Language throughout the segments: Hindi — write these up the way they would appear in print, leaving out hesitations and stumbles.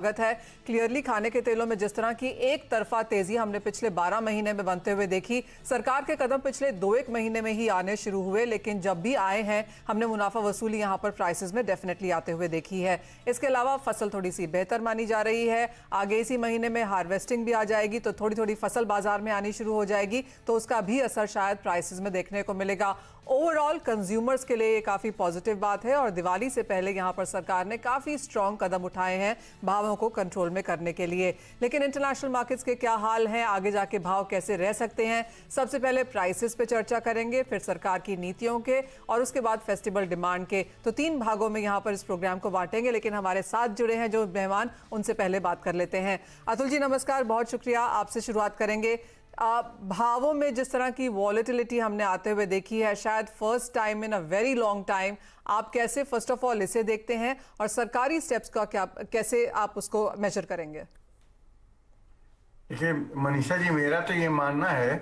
स्वागत है। क्लियरली खाने के तेलों में जिस तरह की एक तरफा तेजी हमने पिछले 12 महीने में बनते हुए देखी, सरकार के कदम पिछले 2-1 महीने में ही आने शुरू हुए, लेकिन जब भी आए हैं हमने मुनाफा वसूली यहां पर प्राइसेस में डेफिनेटली आते हुए देखी है। इसके अलावा फसल थोड़ी सी बेहतर मानी जा रही है। आगे इसी महीने में हार्वेस्टिंग भी आ जाएगी तो थोड़ी थोड़ी फसल बाजार में आनी शुरू हो जाएगी, तो उसका भी असर शायद प्राइसेस में देखने को मिलेगा। ओवरऑल कंज्यूमर्स के लिए ये काफी पॉजिटिव बात है और दिवाली से पहले यहां पर सरकार ने काफी स्ट्रांग कदम उठाए हैं भावों को कंट्रोल में करने के लिए। लेकिन इंटरनेशनल मार्केट्स के क्या हाल हैं, आगे जाके भाव कैसे रह सकते हैं, सबसे पहले प्राइसेस पे चर्चा करेंगे, फिर सरकार की नीतियों के और उसके बाद फेस्टिवल डिमांड के। तो 3 भागों में यहां पर इस प्रोग्राम को बांटेंगे, लेकिन हमारे साथ जुड़े हैं जो मेहमान, उनसे पहले बात कर लेते हैं। अतुल जी नमस्कार, बहुत शुक्रिया। आपसे शुरुआत करेंगे। भावों में जिस तरह की वॉलेटिलिटी हमने आते हुए देखी है, शायद first time in a very long time, आप कैसे फर्स्ट ऑफ ऑल इसे देखते हैं और सरकारी स्टेप्स का क्या, कैसे आप उसको मेजर करेंगे? देखिए मनीषा जी, मेरा तो ये मानना है,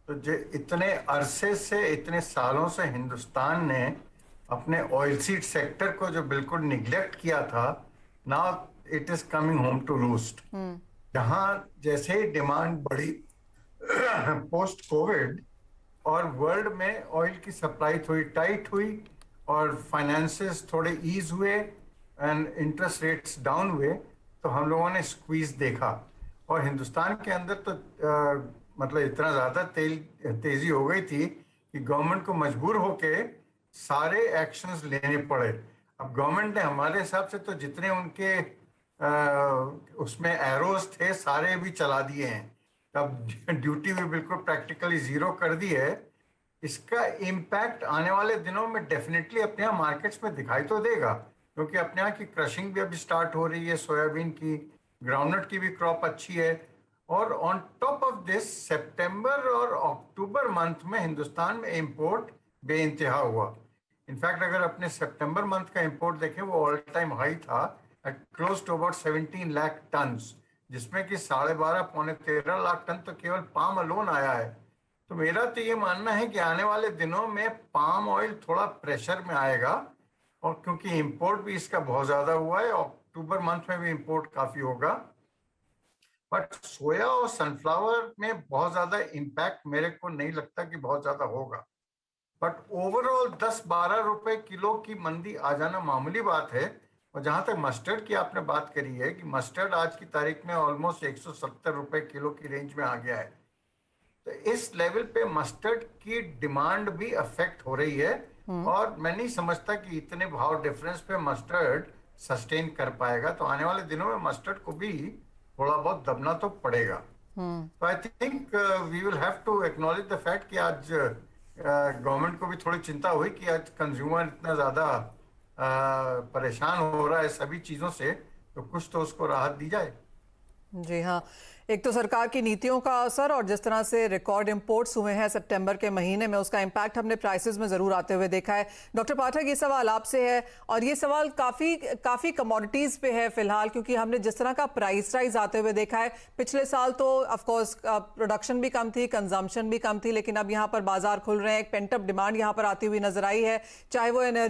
तो जो इतने अरसे से, इतने सालों से हिंदुस्तान ने अपने ऑयल सीड सेक्टर को जो बिल्कुल निग्लेक्ट किया था, now it is coming home to roost. जहां जैसे ही डिमांड बढ़ी पोस्ट कोविड और वर्ल्ड में ऑयल की सप्लाई थोड़ी टाइट हुई और फाइनेंसेस थोड़े ईज हुए एंड इंटरेस्ट रेट्स डाउन हुए, तो हम लोगों ने स्क्वीज देखा और हिंदुस्तान के अंदर तो मतलब इतना ज़्यादा तेजी हो गई थी कि गवर्नमेंट को मजबूर होके सारे एक्शंस लेने पड़े। अब गवर्नमेंट ने हमारे हिसाब से तो जितने उनके उसमें एरोज थे सारे भी चला दिए हैं। अब ड्यूटी भी बिल्कुल प्रैक्टिकली जीरो कर दी है। इसका इम्पैक्ट आने वाले दिनों में डेफिनेटली अपने यहाँ मार्केट्स में दिखाई तो देगा, क्योंकि अपने यहाँ की क्रशिंग भी अभी स्टार्ट हो रही है, सोयाबीन की, ग्राउंडनट की भी क्रॉप अच्छी है। और ऑन टॉप ऑफ दिस सितंबर और अक्टूबर मंथ में हिंदुस्तान में इंपोर्ट बेइंतहा हुआ। इनफैक्ट अगर अपने सितंबर मंथ का इंपोर्ट देखें, वो ऑल टाइम हाई था at close to about 17 lakh ton, जिसमें कि 12.5 पौने 13 लाख टन तो केवल पाम अलोन आया है। तो मेरा तो ये मानना है कि आने वाले दिनों में पाम ऑयल थोड़ा प्रेशर में आएगा, और क्योंकि इंपोर्ट भी इसका बहुत ज्यादा हुआ है, अक्टूबर मंथ में भी इंपोर्ट काफी होगा। बट सोया और सनफ्लावर में बहुत ज्यादा इंपैक्ट मेरे को नहीं लगता कि बहुत ज्यादा होगा। बट ओवरऑल 10-12 रुपए किलो की मंदी आ जाना मामूली बात है। और जहां तक मस्टर्ड की आपने बात करी है कि मस्टर्ड आज की तारीख में ऑलमोस्ट 170 रुपए किलो की रेंज में आ गया है, तो इस लेवल पे मस्टर्ड की डिमांड भी अफेक्ट हो रही है। और मैं नहीं समझता कि इतने भाव डिफरेंस पे मस्टर्ड सस्टेन कर पाएगा। तो आने वाले दिनों में मस्टर्ड को भी थोड़ा बहुत दबना तो पड़ेगा। तो I think we will have to acknowledge the fact कि आज गवर्नमेंट को भी थोड़ी चिंता हुई कि आज कंज्यूमर इतना ज्यादा परेशान हो रहा है सभी चीजों से, तो कुछ तो उसको राहत दी जाए। जी हाँ, एक तो सरकार की नीतियों का असर और जिस तरह से रिकॉर्ड इंपोर्ट्स हुए हैं सितंबर के महीने में, उसका इम्पैक्ट हमने प्राइसेस में जरूर आते हुए देखा है। डॉक्टर पाठक, ये सवाल आपसे है और ये सवाल काफी कमोडिटीज पे है फिलहाल, क्योंकि हमने जिस तरह का प्राइस राइज आते हुए देखा है। पिछले साल तो ऑफकोर्स प्रोडक्शन भी कम थी, कंजम्पशन भी कम थी, लेकिन अब यहाँ पर बाजार खुल रहे हैं, एक पेंटअप डिमांड यहाँ पर आती हुई नजर आई है, चाहे वो एनर्जी